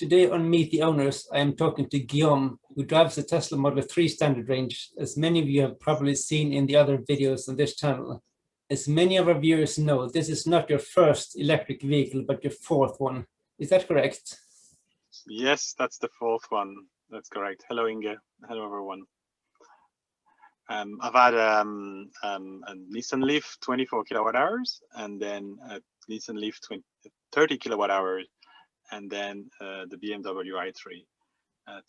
Today on Meet the Owners, I am talking to Guillaume, who drives the Tesla Model 3 standard range, as many of you have probably seen in the other videos on this channel. As many of our viewers know, this is not your first electric vehicle, but your fourth one. Is that correct? Yes, that's the fourth one. That's correct. Hello, Inge. Hello, everyone. I've had a Nissan Leaf 24 kilowatt hours, and then a Nissan Leaf 30 kilowatt hours, and then the BMW i3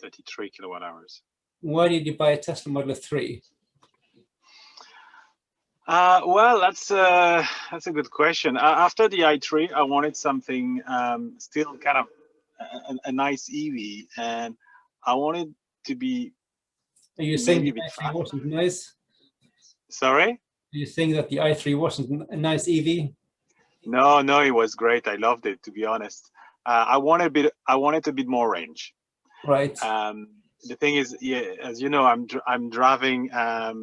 33 kilowatt hours. Why did you buy a Tesla Model 3? Well, that's a good question. After the i3, I wanted something still kind of a nice EV, and I wanted to be. Are you saying the i3 wasn't nice? Sorry? Are you saying that the i3 wasn't a nice EV? No, it was great. I loved it, to be honest. I wanted a bit more range. Right. The thing is, yeah, as you know, I'm driving a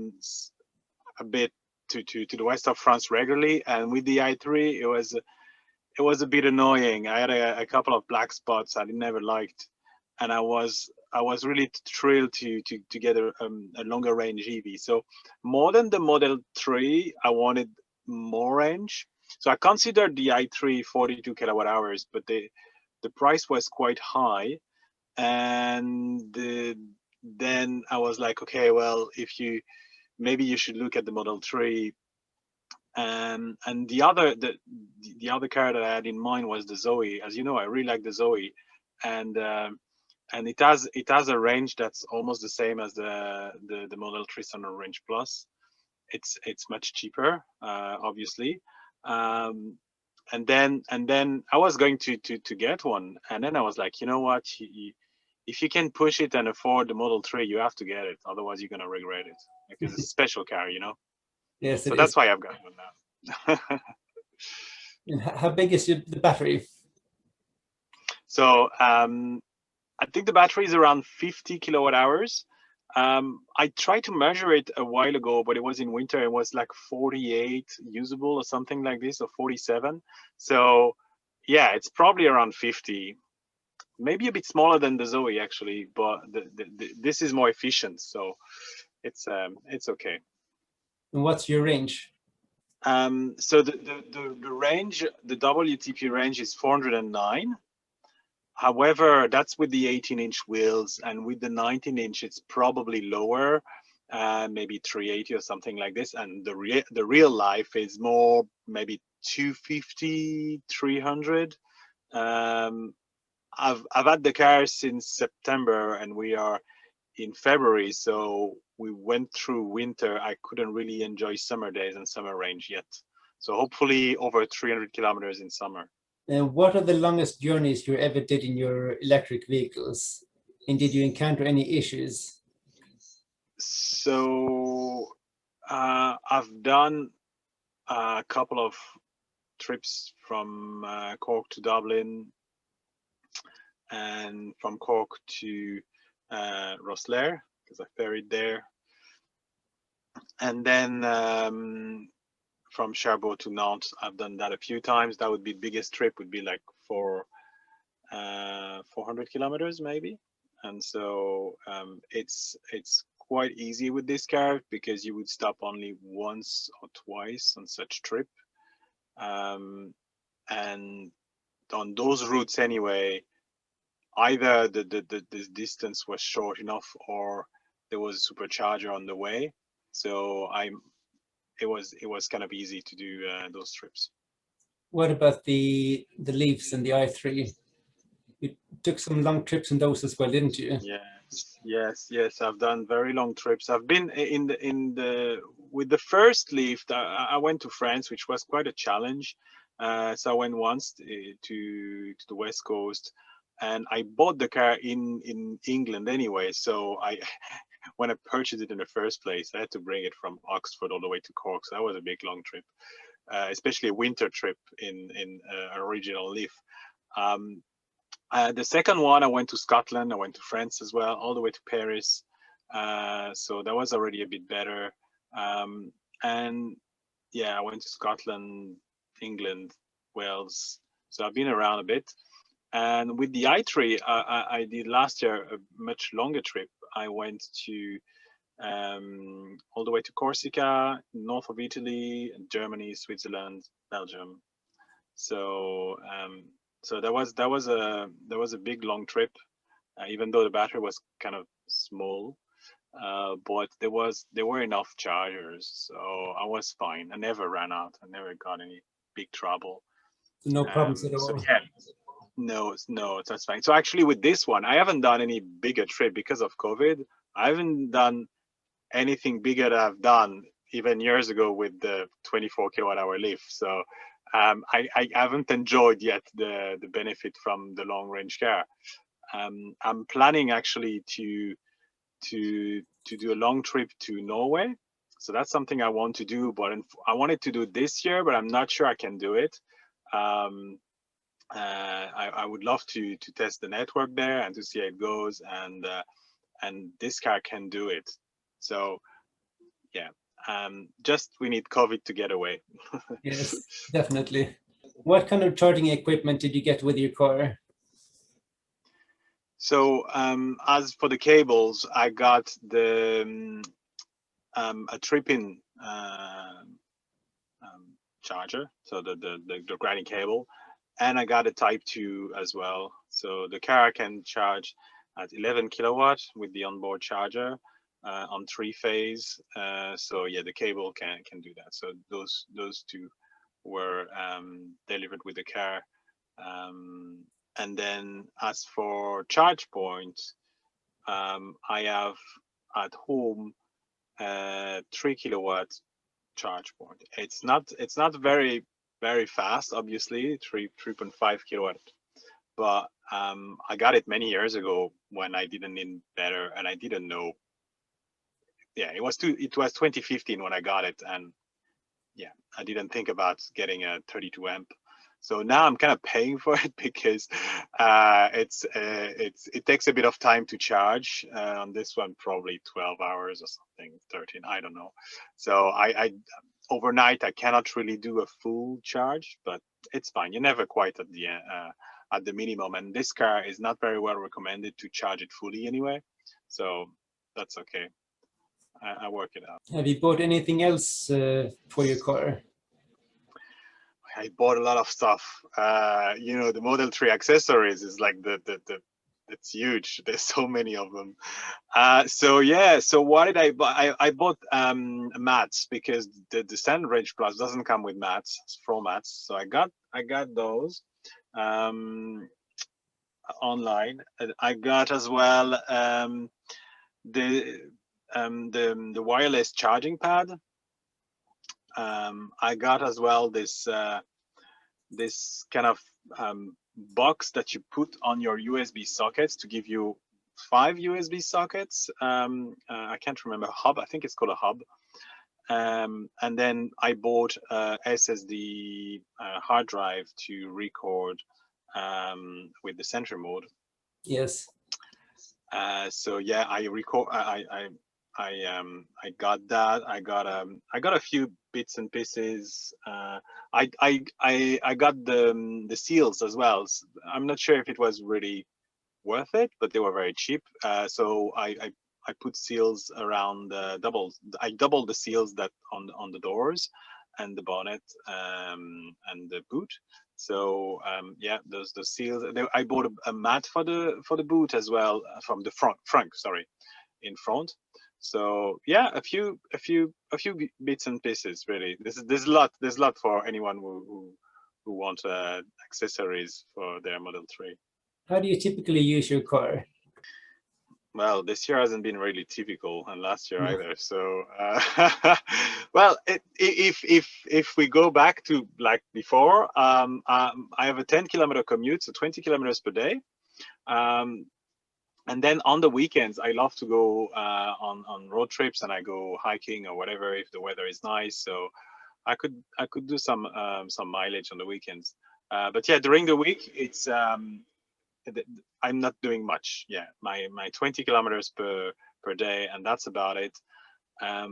bit to the west of France regularly, and with the i3, it was a bit annoying. I had a couple of black spots I never liked, and I was really thrilled to get a longer range EV. So more than the Model 3, I wanted more range. So I considered the i3 42 kilowatt hours, but the price was quite high, and then I was like, okay, well, maybe you should look at the Model 3. And the other car that I had in mind was the Zoe. As you know, I really like the Zoe, and it has a range that's almost the same as the Model 3 Standard Range Plus. It's much cheaper, obviously. And then I was going to get one, and then I was like, you know what? If you can push it and afford the Model 3, you have to get it. Otherwise, you're gonna regret it, because it's a special car, you know. Yes. So that's why I've got one now. And how big is the battery? So I think the battery is around 50 kilowatt hours. I tried to measure it a while ago, but it was in winter. It was like 48 usable or something like this, or 47. So yeah, it's probably around 50. Maybe a bit smaller than the Zoe, actually, but this is more efficient, so it's okay. And what's your range? So the range, the WTP range is 409. However, that's with the 18-inch wheels, and with the 19-inch, it's probably lower, maybe 380 or something like this. And the real life is more maybe 250, 300. I've had the car since September, and we are in February, so we went through winter. I couldn't really enjoy summer days and summer range yet. So hopefully over 300 kilometers in summer. And what are the longest journeys you ever did in your electric vehicles? And did you encounter any issues? So I've done a couple of trips from Cork to Dublin, and from Cork to Rosslare, because I ferried there, and then from Cherbourg to Nantes. I've done that a few times. That would be the biggest trip, would be like 400 kilometers maybe. And so it's quite easy with this car, because you would stop only once or twice on such trip, and on those routes anyway, either the distance was short enough, or there was a supercharger on the way. So it was kind of easy to do those trips. What about the Leafs and the i3? You took some long trips in those as well, didn't you? Yes. I've done very long trips. I've been with the first Leaf. I went to France, which was quite a challenge. So I went once to the West Coast, and I bought the car in England anyway. So when I purchased it in the first place, I had to bring it from Oxford all the way to Cork. So that was a big long trip, especially a winter trip in an original Leaf. The second one, I went to Scotland. I went to France as well, all the way to Paris. So that was already a bit better. And yeah, I went to Scotland, England, Wales. So I've been around a bit. And with the i3, I did last year a much longer trip. I went to all the way to Corsica, north of Italy, Germany, Switzerland, Belgium. So so that was a big long trip, even though the battery was kind of small, but there were enough chargers, so I was fine. I never ran out. I never got any big trouble. No problems at So all. yeah, no, that's fine. So actually, with this one, I haven't done any bigger trip because of COVID. I haven't done anything bigger that I've done even years ago with the 24 kilowatt hour Leaf. So I haven't enjoyed yet the benefit from the long range car. I'm planning actually to do a long trip to Norway. So that's something I want to do, but I wanted to do this year, but I'm not sure I can do it. I would love to test the network there and to see how it goes, and this car can do it. So yeah, just we need COVID to get away. Yes, definitely. What kind of charging equipment did you get with your car? So as for the cables, I got the a trip-in charger, so the granny cable, and I got a Type 2 as well. So the car can charge at 11 kilowatts with the onboard charger on 3-phase. So yeah, the cable can do that. So those two were delivered with the car. And then as for charge points, I have at home 3 kilowatt charge point. It's not very fast, obviously, 3.5 kilowatt, but I got it many years ago when I didn't need better and I didn't know. Yeah, it was 2015 when I got it, and yeah, I didn't think about getting a 32 amp. So now I'm kind of paying for it because it takes a bit of time to charge. On this one, probably 12 hours or something, 13, I don't know. So I overnight I cannot really do a full charge, but it's fine. You're never quite at the minimum, and this car is not very well recommended to charge it fully anyway. So that's okay. I work it out. Have you bought anything else for your car? I bought a lot of stuff. The Model 3 accessories is like it's huge. There's so many of them. So yeah. So what did I buy? I bought mats because the Standard Range Plus doesn't come with mats, floor mats. So I got those online. I got as well the wireless charging pad. I got as well this kind of box that you put on your USB sockets to give you 5 USB sockets. I can't remember, hub. I think it's called a hub. And then I bought a SSD hard drive to record with the Sentry mode. Yes. So yeah, I got that. I got a few bits and pieces. I got the seals as well. I'm not sure if it was really worth it, but they were very cheap. So I put seals around I doubled the seals that on the doors and the bonnet and the boot. So yeah, those seals. I bought a mat for the boot as well from the front. Sorry, in front. So yeah, a few bits and pieces really. There's a lot for anyone who wants accessories for their Model 3. How do you typically use your car? Well, this year hasn't been really typical, and last year No. either. So, well, if we go back to like before, I have a 10-kilometer commute, so 20 kilometers per day. And then on the weekends, I love to go on road trips, and I go hiking or whatever if the weather is nice. So I could do some mileage on the weekends. But yeah, during the week, it's I'm not doing much. Yeah, my 20 kilometers per day, and that's about it. I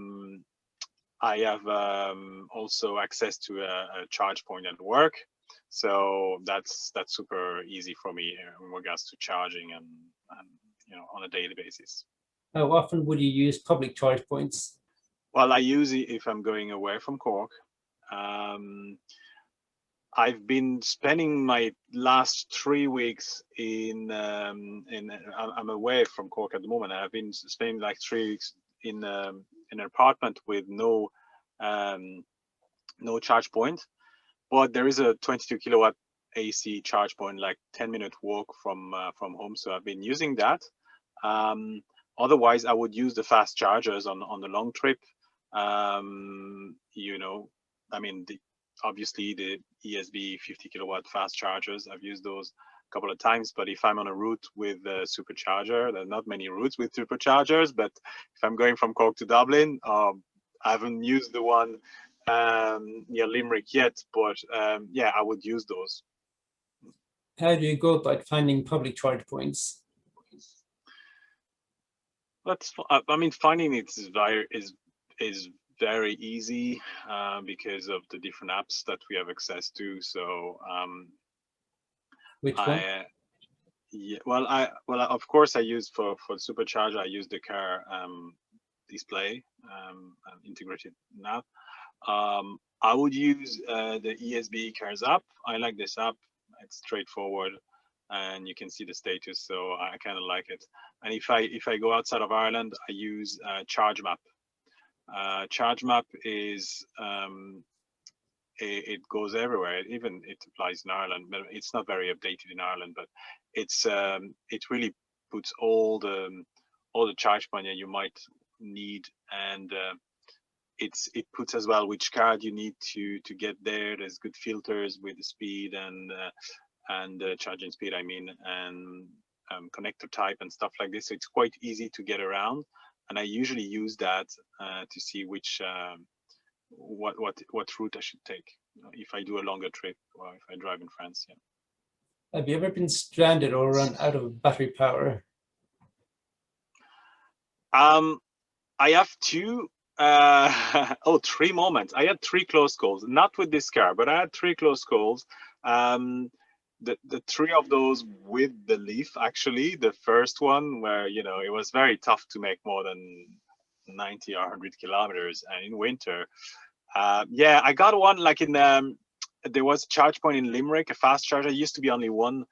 have also access to a charge point at work. So that's super easy for me in regards to charging and on a daily basis. How often would you use public charge points? Well, I use it if I'm going away from Cork. I've been spending my last 3 weeks I'm away from Cork at the moment. I've been spending like 3 weeks in an apartment with no charge point, but there is a 22 kilowatt AC charge point, like 10-minute walk from home. So I've been using that. Otherwise, I would use the fast chargers on the long trip. Obviously the ESB 50 kilowatt fast chargers, I've used those a couple of times, but if I'm on a route with a supercharger, there are not many routes with superchargers, but if I'm going from Cork to Dublin, I haven't used the one near Limerick yet, but yeah, I would use those. How do you go about finding public charge points? Finding it is very easy because of the different apps that we have access to. So Which one? Of course I use for supercharger, I use the car display integrated nav. I would use the ESB Cars app. I like this app. It's straightforward and you can see the status, so I kind of like it. And if I go outside of Ireland, I use ChargeMap. ChargeMap is it goes everywhere. It applies in Ireland, but it's not very updated in Ireland. But it really puts all the charge point that you might need, and it puts as well which card you need to get there. There's good filters with the speed and charging speed, and connector type and stuff like this. So it's quite easy to get around, and I usually use that to see which what route I should take if I do a longer trip or if I drive in France. Yeah. Have you ever been stranded or run out of battery power? I have two. 3 moments. I had 3 close calls, not with this car, but I had 3 close calls. The 3 of those with the Leaf, actually. The first one where it was very tough to make more than 90 or 100 kilometers, and in winter. Yeah, I got one like in there was a charge point in Limerick, a fast charger. It used to be only one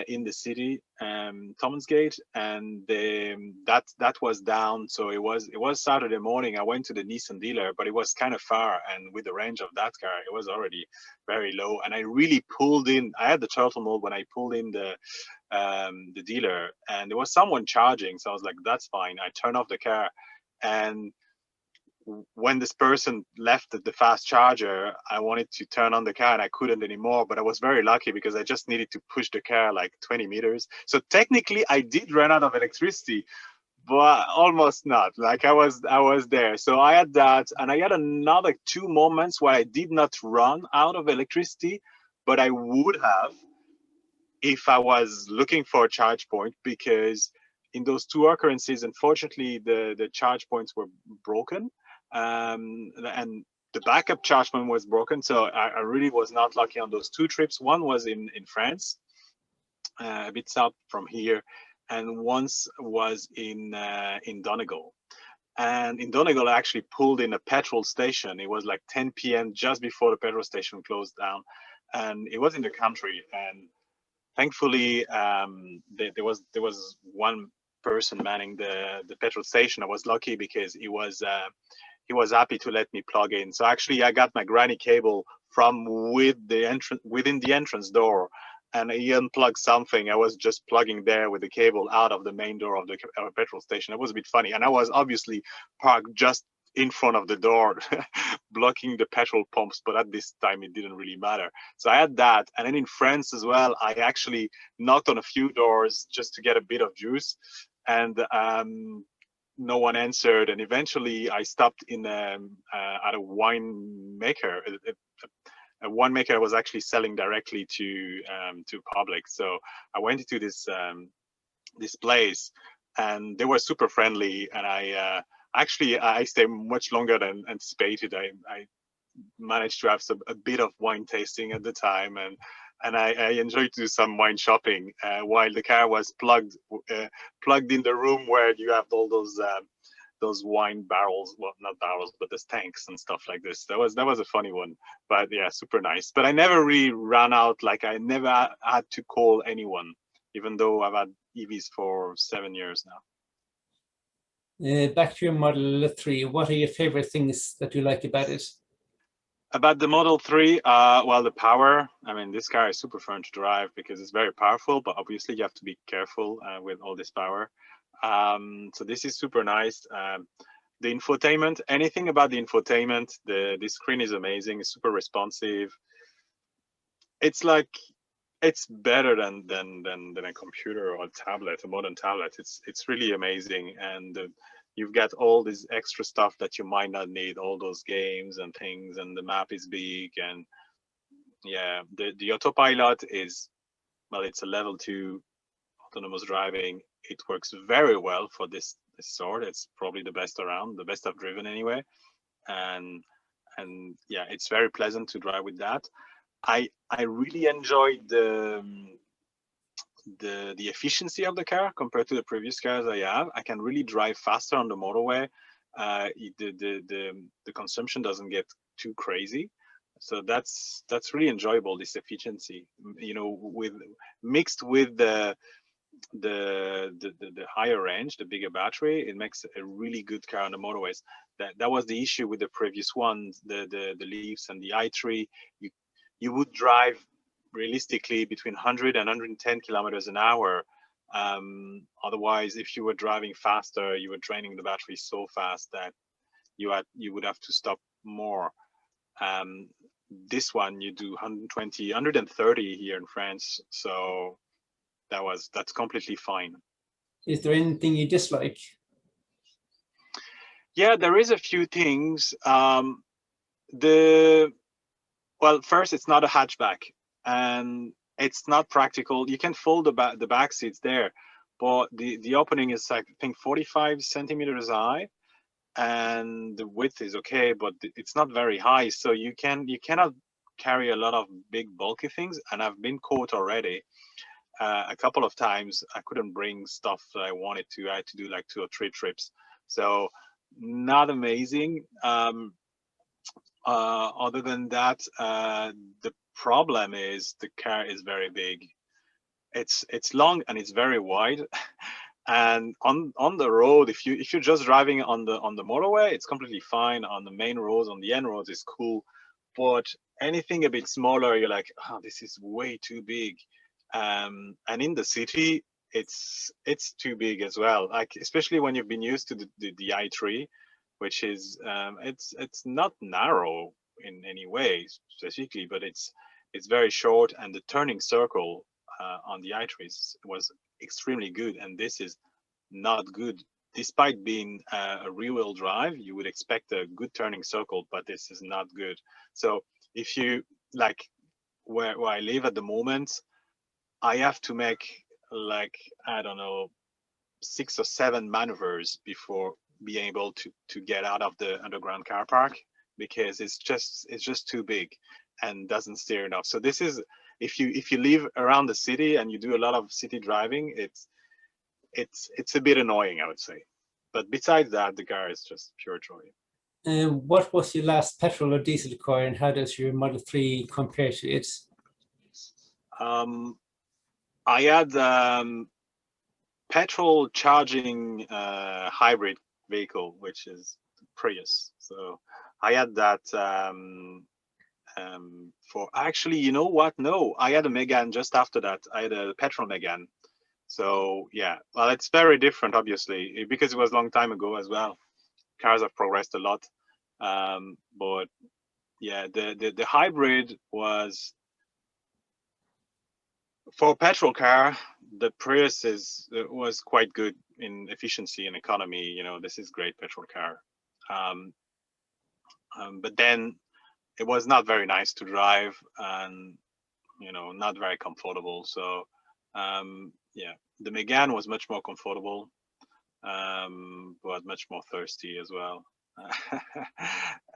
in the city, Thomasgate, and that was down. So it was Saturday morning. I went to the Nissan dealer, but it was kind of far, and with the range of that car, it was already very low. And I really pulled in. I had the turtle mode when I pulled in the dealer, and there was someone charging. So I was like, that's fine. I turned off the car, and when this person left the fast charger, I wanted to turn on the car and I couldn't anymore, but I was very lucky because I just needed to push the car like 20 meters. So technically I did run out of electricity, but almost not. Like I was there. So I had that, and I had another 2 moments where I did not run out of electricity, but I would have if I was looking for a charge point, because in those 2 occurrences, unfortunately, the charge points were broken. And the backup charge point was broken, so I really was not lucky on those 2 trips. One was in France, a bit south from here, and once was in Donegal. And in Donegal, I actually pulled in a petrol station. It was like 10 p.m. just before the petrol station closed down, and it was in the country. And thankfully, there was one person manning the petrol station. I was lucky because he was happy to let me plug in. So actually, I got my granny cable from within the entrance door, and he unplugged something. I was just plugging there with the cable out of the main door of the petrol station. It was a bit funny, and I was obviously parked just in front of the door, blocking the petrol pumps. But at this time, it didn't really matter. So I had that, and then in France as well, I actually knocked on a few doors just to get a bit of juice, and no one answered, and eventually I stopped in at a winemaker. A winemaker was actually selling directly to public. So I went into this place, and they were super friendly. And I stayed much longer than anticipated. managed to have a bit of wine tasting at the time, and I enjoyed to do some wine shopping while the car was plugged in the room where you have all those wine barrels, well, not barrels, but the tanks and stuff like this. That was a funny one, but yeah, super nice. But I never really ran out. Like I never had to call anyone, even though I've had EVs for 7 years now. Back to your Model 3, what are your favorite things that you like about it? About the Model 3, well, the power. I mean, this car is super fun to drive because it's very powerful, but obviously you have to be careful with all this power. So this is super nice. The infotainment, anything about the infotainment, the screen is amazing. It's super responsive. It's like, it's better than a computer or a tablet, a modern tablet. It's really amazing, and you've got all this extra stuff that you might not need, all those games and things, and the map is big, and yeah, the autopilot is, well, it's a level 2 autonomous driving. It works very well for this sort. It's probably the best around, the best I've driven anyway, and yeah, it's very pleasant to drive with that. I really enjoyed the efficiency of the car compared to the previous cars I have. I can really drive faster on the motorway. The consumption doesn't get too crazy, so that's really enjoyable. This efficiency, you know, with mixed with the higher range, the bigger battery, it makes a really good car on the motorways. That was the issue with the previous ones, the Leafs and the i3. You would drive realistically between 100 and 110 kilometers an hour. Otherwise, if you were driving faster, you were draining the battery so fast that you would have to stop more. This one you do 120, 130 here in France, so that's completely fine. Is there anything you dislike? Yeah, there is a few things. Well, first, it's not a hatchback, and it's not practical. You can fold the back seats there, but the opening is like, I think, 45 centimeters high, and the width is okay, but it's not very high, so you cannot carry a lot of big bulky things. And I've been caught already a couple of times. I couldn't bring stuff that I wanted to. I had to do like 2 or 3 trips, so not amazing. Other than that, the problem is the car is very big. It's long and it's very wide. And on the road, if you're just driving on the motorway, it's completely fine. On the main roads, on the end roads, it's cool. But anything a bit smaller, you're like, oh, this is way too big. And in the city, it's too big as well. Like, especially when you've been used to the i3, which is it's not narrow in any way specifically, but it's very short, and the turning circle on the i3 was extremely good, and this is not good. Despite being a rear-wheel drive, you would expect a good turning circle, but this is not good. So if you like where I live at the moment, I have to make, like, I don't know, 6 or 7 maneuvers before being able to get out of the underground car park, because it's just too big and doesn't steer enough. So this is, if you live around the city and you do a lot of city driving, it's a bit annoying, I would say. But besides that, the car is just pure joy. What was your last petrol or diesel car, and how does your Model 3 compare to it? I had petrol charging hybrid vehicle, which is Prius. So I had that for, actually, you know what? No, I had a Megane just after that. I had a petrol Megane. So yeah, well, it's very different, obviously, because it was a long time ago as well. Cars have progressed a lot, but yeah, the hybrid was, for a petrol car, the Prius was quite good in efficiency and economy. You know, this is great petrol car, but then it was not very nice to drive, and you know, not very comfortable. So yeah, the Megane was much more comfortable, but much more thirsty as well.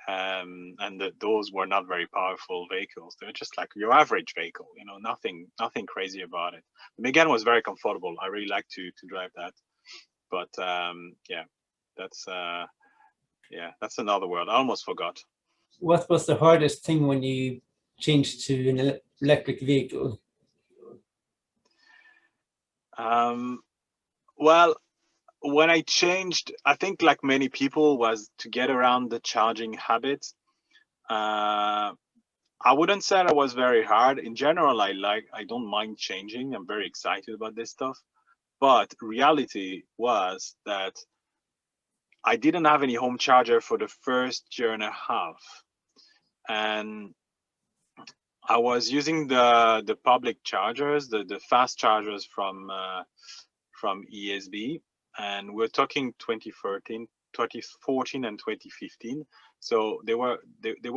and those were not very powerful vehicles. They were just like your average vehicle, you know, nothing crazy about it. The Megane was very comfortable. I really like to drive that. But yeah, that's another world. I almost forgot. What was the hardest thing when you changed to an electric vehicle? Well, when I changed, I think like many people, was to get around the charging habits. I wouldn't say that was very hard. In general, I don't mind changing. I'm very excited about this stuff. But reality was that I didn't have any home charger for the first year and a half. And I was using the public chargers, the fast chargers from ESB, and we're talking 2014 and 2015. So there were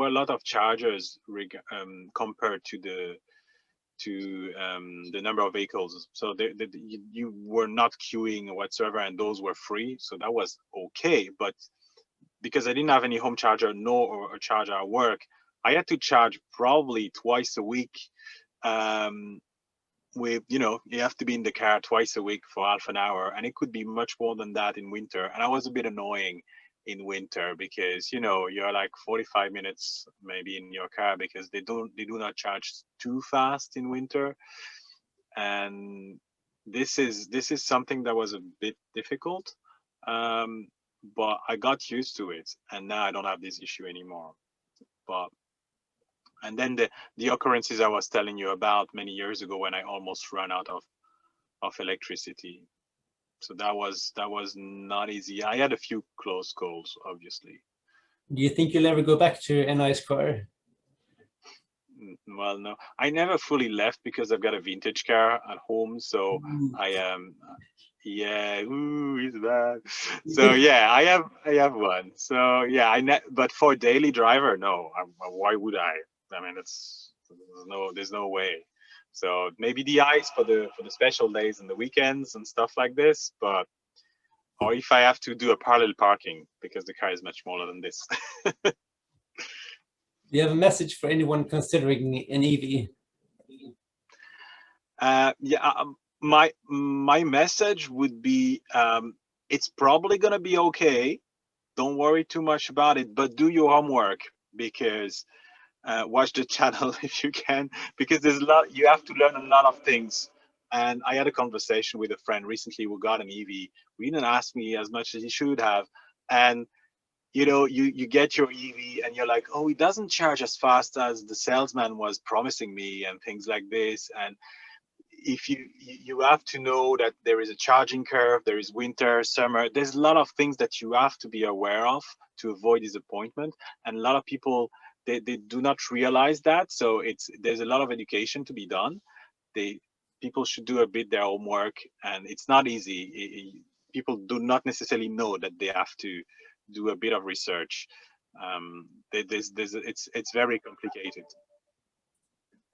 a lot of chargers compared to the number of vehicles. So you were not queuing whatsoever, and those were free. So that was okay. But because I didn't have any home charger nor a charger at work, I had to charge probably twice a week. With, you know, you have to be in the car twice a week for half an hour, and it could be much more than that in winter. And I was a bit annoying in winter because, you know, you're like 45 minutes maybe in your car because they do not charge too fast in winter. And this is something that was a bit difficult, but I got used to it, and now I don't have this issue anymore. But and then the occurrences I was telling you about many years ago when I almost ran out of electricity. So that was not easy. I had a few close calls, obviously. Do you think you'll ever go back to a nice car? Well, no, I never fully left because I've got a vintage car at home. So I am, yeah, ooh, is that? So yeah, I have one. So yeah, but for a daily driver, no. Why would I? I mean, there's no way. So maybe the ice for the special days and the weekends and stuff like this, but or if I have to do a parallel parking because the car is much smaller than this. Do you have a message for anyone considering an EV? Yeah, my message would be, it's probably gonna be okay. Don't worry too much about it, but do your homework, because watch the channel if you can, because there's you have to learn a lot of things. And I had a conversation with a friend recently who got an EV. He didn't ask me as much as he should have. And you know, you get your EV and you're like, oh, it doesn't charge as fast as the salesman was promising me and things like this. And if you have to know that there is a charging curve, there is winter, summer, there's a lot of things that you have to be aware of to avoid disappointment. And a lot of people, they do not realize that. So there's a lot of education to be done. People should do a bit their homework, and it's not easy. People do not necessarily know that they have to do a bit of research. It's very complicated.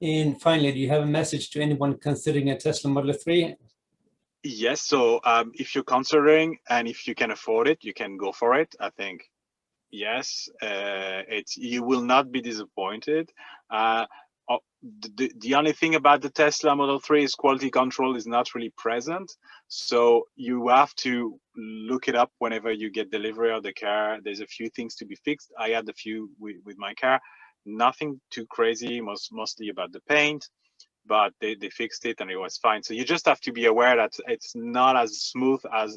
And finally, do you have a message to anyone considering a Tesla Model 3? Yes. So if you're considering and if you can afford it, you can go for it. I think, yes, you will not be disappointed. The only thing about the Tesla Model 3 is quality control is not really present. So you have to look it up whenever you get delivery of the car. There's a few things to be fixed. I had a few with my car. Nothing too crazy, mostly about the paint, but they fixed it and it was fine. So you just have to be aware that it's not as smooth as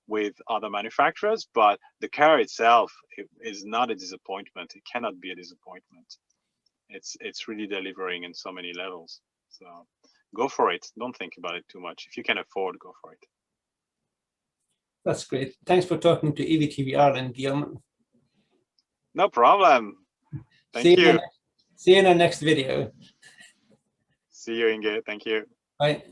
with other manufacturers, but the car itself is not a disappointment. It cannot be a disappointment. It's really delivering in so many levels. So go for it. Don't think about it too much. If you can afford, go for it. That's great. Thanks for talking to EVTV Ireland, Guillaume. No problem. Thank you. See you in our next video. See you, Inge. Thank you. Bye.